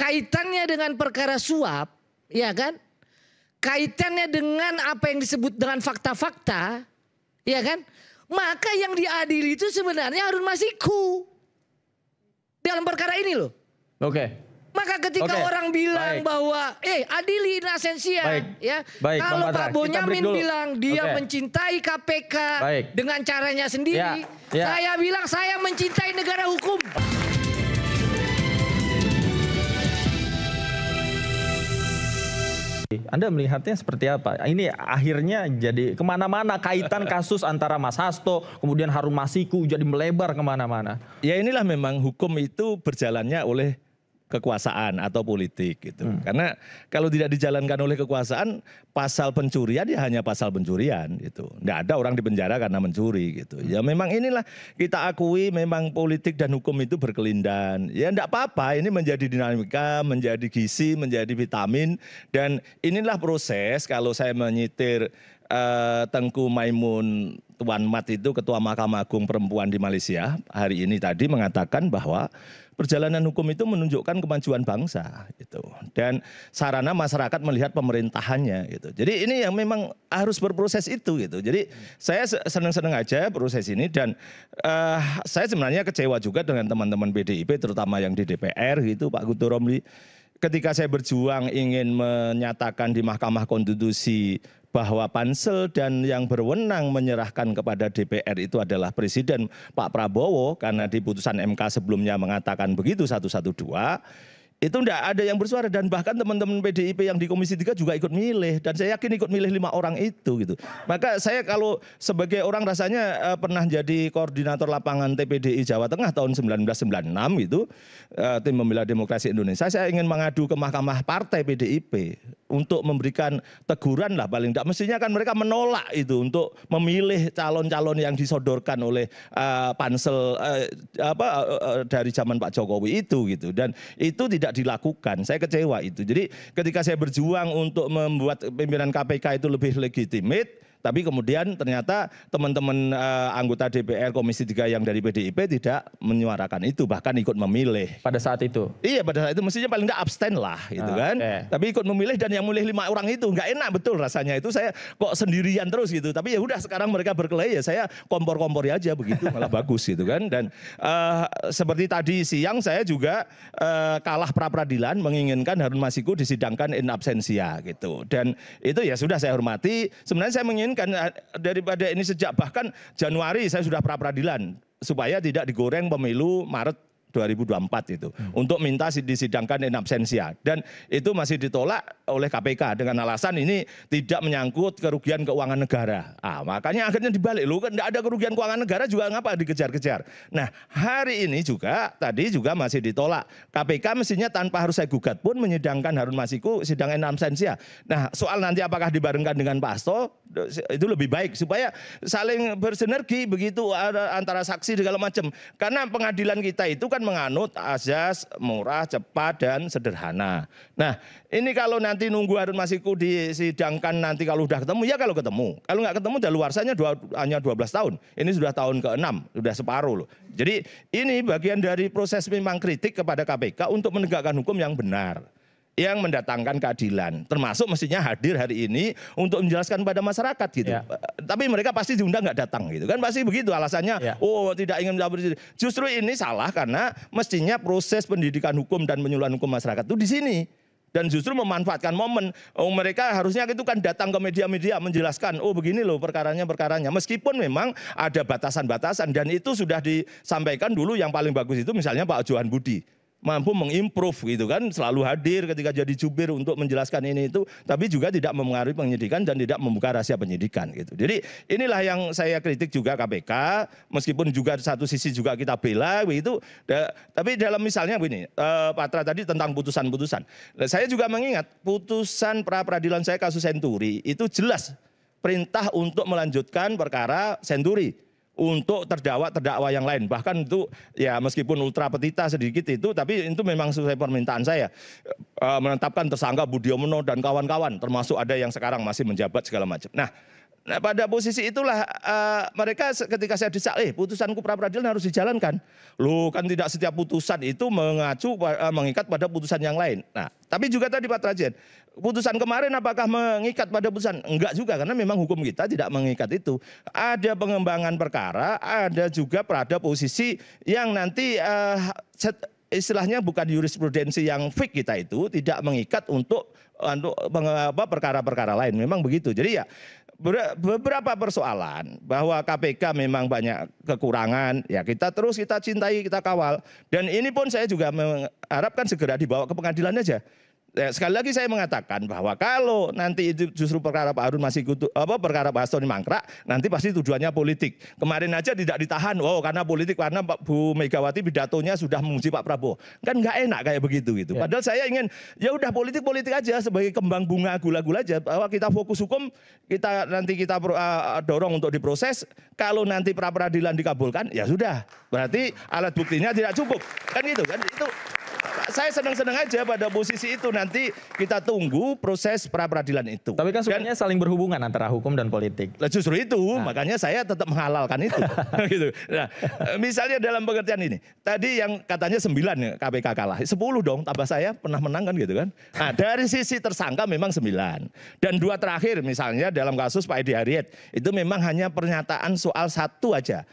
kaitannya dengan perkara suap, ya kan? Kaitannya dengan apa yang disebut dengan fakta-fakta, ya kan? Maka yang diadili itu sebenarnya Harun Masiku dalam perkara ini loh. Oke. Maka ketika orang bilang bahwa adili Innocentia, ya. Kalau Pak Bonyamin bilang dia mencintai KPK dengan caranya sendiri, saya bilang saya mencintai negara hukum. Anda melihatnya seperti apa? Ini akhirnya jadi kemana-mana kaitan kasus antara Mas Hasto, kemudian Harun Masiku jadi melebar kemana-mana. Ya inilah memang hukum itu berjalannya oleh kekuasaan atau politik gitu. Karena kalau tidak dijalankan oleh kekuasaan, pasal pencurian ya hanya pasal pencurian gitu. Nggak ada orang dipenjara karena mencuri gitu. Ya memang inilah kita akui memang politik dan hukum itu berkelindan. Ya enggak apa-apa, ini menjadi dinamika, menjadi gizi, menjadi vitamin. Dan inilah proses kalau saya menyitir Tengku Maimun Tuan Mat itu Ketua Mahkamah Agung Perempuan di Malaysia hari ini tadi mengatakan bahwa perjalanan hukum itu menunjukkan kemajuan bangsa gitu. Dan sarana masyarakat melihat pemerintahannya gitu. Jadi ini yang memang harus berproses itu gitu. Jadi saya senang-senang aja proses ini dan saya sebenarnya kecewa juga dengan teman-teman PDIP terutama yang di DPR gitu Pak Guntur Romli. Ketika saya berjuang ingin menyatakan di Mahkamah Konstitusi bahwa pansel dan yang berwenang menyerahkan kepada DPR itu adalah Presiden Pak Prabowo karena di putusan MK sebelumnya mengatakan begitu 112 itu enggak ada yang bersuara dan bahkan teman-teman PDIP yang di Komisi 3 juga ikut milih dan saya yakin ikut milih 5 orang itu gitu. Maka saya kalau sebagai orang rasanya pernah jadi koordinator lapangan TPDI Jawa Tengah tahun 1996 gitu, tim Pembela Demokrasi Indonesia, saya ingin mengadu ke Mahkamah Partai PDIP untuk memberikan teguran lah paling tidak. Mestinya kan mereka menolak itu untuk memilih calon-calon yang disodorkan oleh pansel dari zaman Pak Jokowi itu gitu dan itu tidak dilakukan. Saya kecewa itu. Jadi ketika saya berjuang untuk membuat pimpinan KPK itu lebih legitimate, tapi kemudian ternyata teman-teman anggota DPR Komisi 3 yang dari PDIP tidak menyuarakan itu, bahkan ikut memilih. Pada saat itu? Iya pada saat itu, mestinya paling enggak abstain lah gitu kan. Tapi ikut memilih dan yang memilih 5 orang itu, enggak enak betul rasanya itu saya kok sendirian terus gitu. Tapi ya udah sekarang mereka berkelahi ya saya kompor-kompor aja begitu, malah bagus gitu kan. Dan seperti tadi siang saya juga kalah pra-peradilan menginginkan Harun Masiku disidangkan in absentia gitu. Dan itu ya sudah saya hormati, sebenarnya saya menginginkan daripada ini sejak bahkan Januari saya sudah pra-peradilan supaya tidak digoreng pemilu Maret 2024 itu untuk minta disidangkan in absentia dan itu masih ditolak oleh KPK dengan alasan ini tidak menyangkut kerugian keuangan negara. Makanya akhirnya dibalik loh kan tidak ada kerugian keuangan negara juga ngapa dikejar-kejar. Nah hari ini juga tadi juga masih ditolak. KPK mestinya tanpa harus saya gugat pun menyidangkan Harun Masiku sidang in absentia. Nah soal nanti apakah dibarengkan dengan Pak Hasto itu lebih baik supaya saling bersinergi begitu antara saksi segala macam. Karena pengadilan kita itu kan menganut azas murah, cepat dan sederhana. Nah, ini kalau nanti nunggu Harun Masiku disidangkan nanti kalau udah ketemu ya kalau ketemu. Kalau nggak ketemu daluarsanya hanya 12 tahun. Ini sudah tahun ke-6, sudah separuh loh. Jadi ini bagian dari proses memang kritik kepada KPK untuk menegakkan hukum yang benar, yang mendatangkan keadilan, termasuk mestinya hadir hari ini untuk menjelaskan pada masyarakat gitu. Tapi mereka pasti diundang nggak datang gitu kan, pasti begitu alasannya. Oh tidak ingin menjawab. Justru ini salah karena mestinya proses pendidikan hukum dan penyuluhan hukum masyarakat itu di sini. Dan justru memanfaatkan momen, mereka harusnya itu kan datang ke media-media menjelaskan, oh begini loh perkaranya. Meskipun memang ada batasan-batasan dan itu sudah disampaikan dulu yang paling bagus itu misalnya Pak Johan Budi. Mampu mengimprove gitu kan, selalu hadir ketika jadi jubir untuk menjelaskan ini itu, tapi juga tidak mempengaruhi penyidikan dan tidak membuka rahasia penyidikan gitu. Jadi inilah yang saya kritik juga KPK, meskipun juga satu sisi juga kita bela begitu. Tapi dalam misalnya begini, Patra tadi tentang putusan-putusan. Saya juga mengingat putusan pra-peradilan saya kasus Senturi itu jelas perintah untuk melanjutkan perkara Senturi. Untuk terdakwa yang lain, bahkan itu ya meskipun ultra petita sedikit itu, tapi itu memang sesuai permintaan saya menetapkan tersangka Budiono dan kawan-kawan, termasuk ada yang sekarang masih menjabat segala macam. Nah Nah, pada posisi itulah mereka ketika saya desak, putusanku pra peradilan harus dijalankan. Loh, kan tidak setiap putusan itu mengikat pada putusan yang lain. Nah, tapi juga tadi Pak Trajen, putusan kemarin apakah mengikat pada putusan? Enggak juga, karena memang hukum kita tidak mengikat itu. Ada pengembangan perkara, ada juga pada posisi yang nanti istilahnya bukan jurisprudensi yang fix kita itu, tidak mengikat untuk perkara-perkara lain. Memang begitu. Jadi ya beberapa persoalan bahwa KPK memang banyak kekurangan, ya kita cintai, kita kawal. Dan ini pun saya juga mengharapkan segera dibawa ke pengadilan aja. Ya, sekali lagi saya mengatakan bahwa kalau nanti itu justru perkara Pak Harun Masiku perkara Pak Hasto ini mangkrak, nanti pasti tujuannya politik. Kemarin aja tidak ditahan, karena politik, karena Bu Megawati pidatonya sudah memuji Pak Prabowo. Kan nggak enak kayak begitu gitu. Ya. Padahal saya ingin ya udah politik aja sebagai kembang bunga gula-gula aja, bahwa kita fokus hukum, kita dorong untuk diproses. Kalau nanti pra peradilan dikabulkan, ya sudah. Berarti alat buktinya tidak cukup. Kan gitu kan itu. Saya senang-senang aja pada posisi itu, nanti kita tunggu proses pra peradilan itu. Tapi kan sebenarnya saling berhubungan antara hukum dan politik. Justru itu, makanya saya tetap menghalalkan itu. Gitu. Nah, misalnya dalam pengertian ini, tadi yang katanya 9 KPK kalah, 10 dong, tambah saya pernah menang kan gitu kan. Nah, dari sisi tersangka memang 9. Dan 2 terakhir misalnya dalam kasus Pak Edi Harriet, itu memang hanya pernyataan soal 1 aja.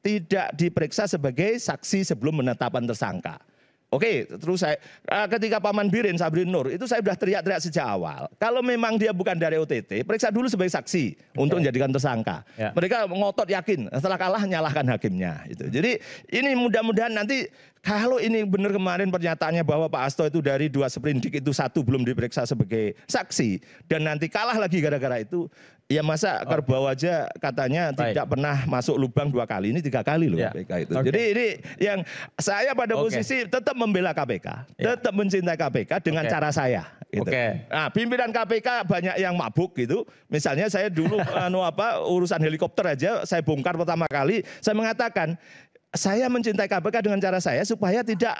Tidak diperiksa sebagai saksi sebelum penetapan tersangka. Oke, terus saya ketika Paman Birin Sabrin Nur itu saya sudah teriak-teriak sejak awal. Kalau memang dia bukan dari OTT, periksa dulu sebagai saksi untuk menjadikan tersangka. Ya. Mereka ngotot yakin, setelah kalah nyalahkan hakimnya. Gitu. Jadi ini mudah-mudahan nanti kalau ini benar kemarin pernyataannya bahwa Pak Hasto itu dari 2 sprindik itu 1 belum diperiksa sebagai saksi dan nanti kalah lagi gara-gara itu, ya masa Kerbau aja katanya tidak pernah masuk lubang 2 kali, ini 3 kali loh KPK itu. Jadi ini yang saya pada posisi tetap membela KPK, tetap mencintai KPK dengan cara saya. Gitu. Nah, pimpinan KPK banyak yang mabuk gitu. Misalnya saya dulu urusan helikopter aja saya bongkar pertama kali, saya mengatakan saya mencintai KPK dengan cara saya supaya tidak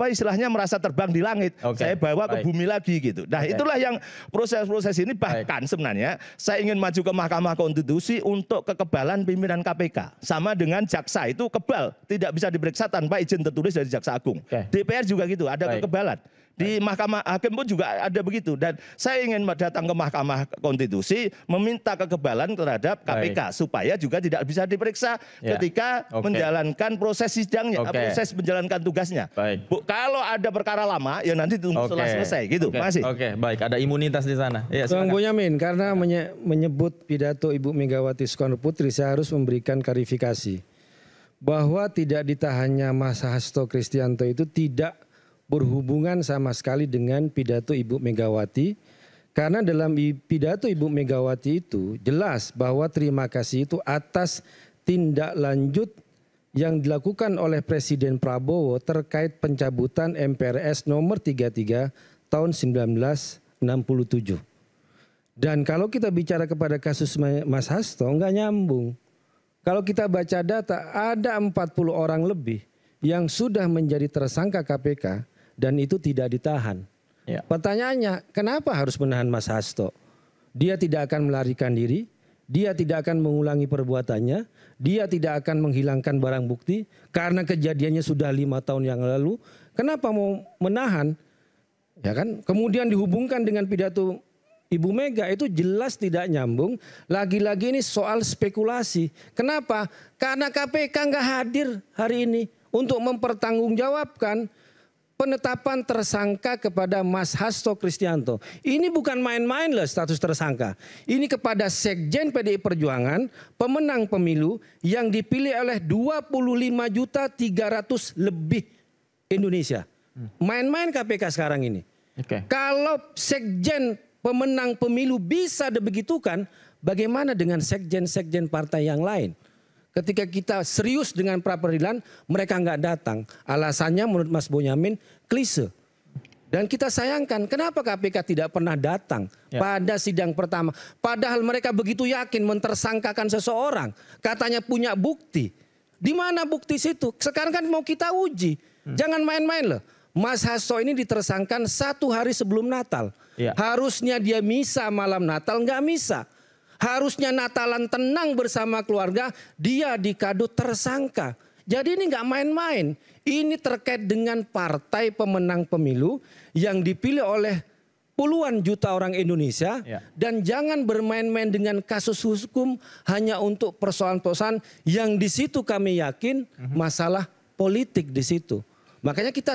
istilahnya merasa terbang di langit. Saya bawa ke bumi lagi gitu. Nah, itulah yang proses-proses ini bahkan sebenarnya saya ingin maju ke Mahkamah Konstitusi untuk kekebalan pimpinan KPK. Sama dengan jaksa itu kebal, tidak bisa diperiksa tanpa izin tertulis dari Jaksa Agung. DPR juga gitu, ada kekebalan. Di Mahkamah Hakim pun juga ada begitu. Dan saya ingin datang ke Mahkamah Konstitusi meminta kekebalan terhadap KPK supaya juga tidak bisa diperiksa ketika menjalankan proses sidangnya, proses menjalankan tugasnya. Kalau ada perkara lama ya nanti tunggu setelah selesai gitu. Masih. Baik, ada imunitas di sana. Ya, Bang Bonyamin, karena menyebut pidato Ibu Megawati Soekarno Putri, saya harus memberikan klarifikasi bahwa tidak ditahannya Mas Hasto Kristianto itu tidak berhubungan sama sekali dengan pidato Ibu Megawati, karena dalam pidato Ibu Megawati itu jelas bahwa terima kasih itu atas tindak lanjut yang dilakukan oleh Presiden Prabowo terkait pencabutan MPRS nomor 33 tahun 1967. Dan kalau kita bicara kepada kasus Mas Hasto nggak nyambung. Kalau kita baca data ada 40 orang lebih yang sudah menjadi tersangka KPK dan itu tidak ditahan. Pertanyaannya, kenapa harus menahan Mas Hasto? Dia tidak akan melarikan diri, dia tidak akan mengulangi perbuatannya, dia tidak akan menghilangkan barang bukti karena kejadiannya sudah 5 tahun yang lalu. Kenapa mau menahan? Ya kan? Kemudian dihubungkan dengan pidato Ibu Mega, itu jelas tidak nyambung. Lagi-lagi ini soal spekulasi. Kenapa? Karena KPK nggak hadir hari ini untuk mempertanggungjawabkan penetapan tersangka kepada Mas Hasto Kristianto. Ini bukan main-main loh status tersangka. Ini kepada Sekjen PDI Perjuangan, pemenang pemilu yang dipilih oleh 25.300.000 lebih Indonesia. Main-main KPK sekarang ini. Kalau Sekjen pemenang pemilu bisa dibegitukan, bagaimana dengan sekjen-sekjen partai yang lain? Ketika kita serius dengan pra peradilan, mereka nggak datang. Alasannya menurut Mas Bonyamin klise. Dan kita sayangkan, kenapa KPK tidak pernah datang pada sidang pertama. Padahal mereka begitu yakin mentersangkakan seseorang. Katanya punya bukti. Di mana bukti situ? Sekarang kan mau kita uji. Jangan main-main loh. Mas Hasto ini ditersangkan 1 hari sebelum Natal. Harusnya dia misa malam Natal, nggak misa. Harusnya Natalan tenang bersama keluarga, dia dikadut tersangka. Jadi ini nggak main-main. Ini terkait dengan partai pemenang pemilu yang dipilih oleh puluhan juta orang Indonesia. Dan jangan bermain-main dengan kasus hukum hanya untuk persoalan-persoalan yang di situ kami yakin masalah politik di situ. Makanya kita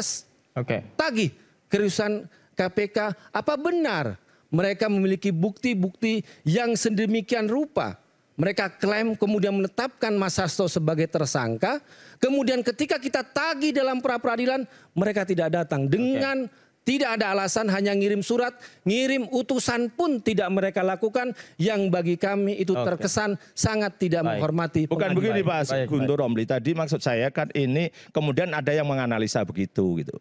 tagih kerusuhan KPK, apa benar mereka memiliki bukti-bukti yang sedemikian rupa. Mereka klaim kemudian menetapkan Mas Hasto sebagai tersangka. Kemudian ketika kita tagih dalam pra-peradilan, mereka tidak datang. Dengan tidak ada alasan, hanya ngirim surat, ngirim utusan pun tidak mereka lakukan. Yang bagi kami itu terkesan sangat tidak menghormati. Bukan begini Pak Guntur Romli, tadi maksud saya kan ini kemudian ada yang menganalisa begitu gitu.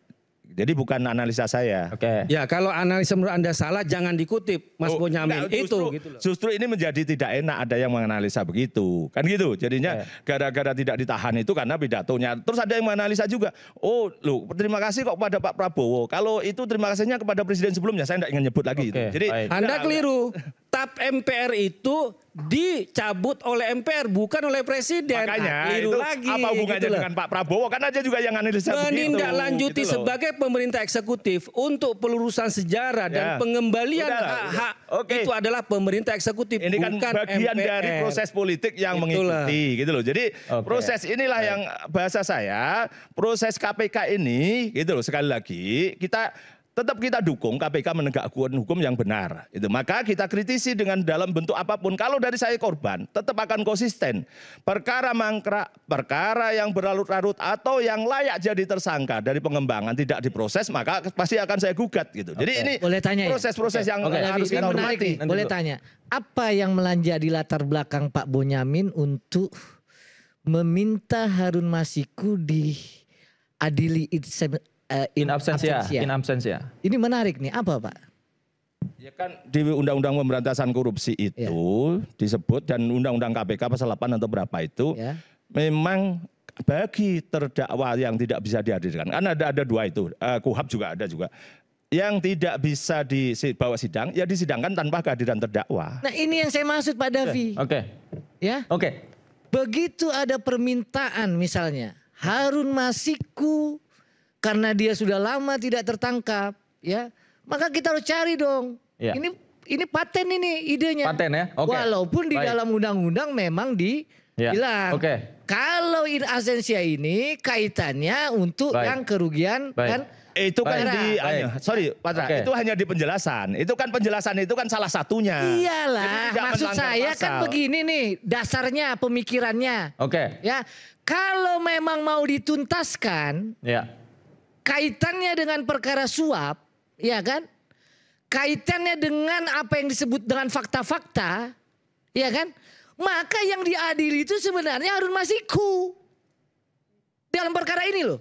Jadi bukan analisa saya. Ya kalau analisa menurut Anda salah jangan dikutip Mas Bonyamin itu. Justru ini menjadi tidak enak ada yang menganalisa begitu. Kan gitu. Jadinya gara-gara tidak ditahan itu karena pidatonya. Terus ada yang menganalisa juga. Oh loh terima kasih kok kepada Pak Prabowo. Kalau itu terima kasihnya kepada presiden sebelumnya. Saya tidak ingin nyebut lagi. Jadi Anda keliru. TAP MPR itu dicabut oleh MPR bukan oleh presiden. Makanya keliru itu lagi, apa hubungannya gitu dengan Pak Prabowo? Kan aja juga yang analisa begitu. Menindaklanjuti gitu sebagai pemerintah eksekutif untuk pelurusan sejarah dan pengembalian hak-hak itu adalah pemerintah eksekutif. Ini kan bukan bagian MPR. dari proses politik yang mengikuti gitu loh. Jadi proses inilah yang bahasa saya proses KPK ini gitu loh. Sekali lagi tetap kita dukung KPK menegakkan hukum yang benar. Itu maka kita kritisi dengan dalam bentuk apapun. Kalau dari saya korban, tetap akan konsisten. Perkara mangkrak, perkara yang berlarut-larut atau yang layak jadi tersangka dari pengembangan tidak diproses, maka pasti akan saya gugat gitu. Jadi ini proses-proses yang harus kita hormati. Boleh tanya, apa yang menjadi latar belakang Pak Bonyamin untuk meminta Harun Masiku diadili in absentia. Ini menarik nih, apa Pak? Ya kan di Undang-Undang Pemberantasan Korupsi itu disebut dan Undang-Undang KPK pasal 8 atau berapa itu memang bagi terdakwa yang tidak bisa dihadirkan. Kan ada dua itu, KUHAP juga ada juga. Yang tidak bisa dibawa sidang, ya disidangkan tanpa kehadiran terdakwa. Nah ini yang saya maksud Pak Davi. Begitu ada permintaan misalnya Harun Masiku karena dia sudah lama tidak tertangkap, ya, maka kita harus cari dong. Ini paten ini idenya. Paten ya. Walaupun di dalam undang-undang memang bilang kalau in absentia ini kaitannya untuk yang kerugian kan. Itu kan sorry Pak, itu hanya di penjelasan. Itu kan penjelasan itu kan salah satunya. Iyalah, maksud saya kan begini nih dasarnya pemikirannya. Ya, kalau memang mau dituntaskan, kaitannya dengan perkara suap, ya kan? Kaitannya dengan apa yang disebut dengan fakta-fakta, ya kan? Maka yang diadili itu sebenarnya Harun Masiku dalam perkara ini loh.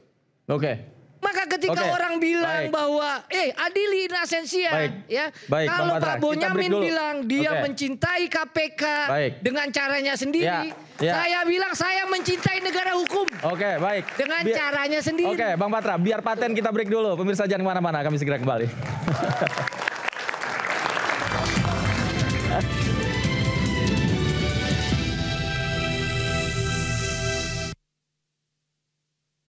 Maka ketika orang bilang bahwa adili in absentia, ya. Kalau Pak Bonyamin bilang dia mencintai KPK dengan caranya sendiri, saya bilang saya mencintai negara hukum. Dengan caranya sendiri. Bang Patra, biar paten kita break dulu. Pemirsa jangan kemana-mana, kami segera kembali.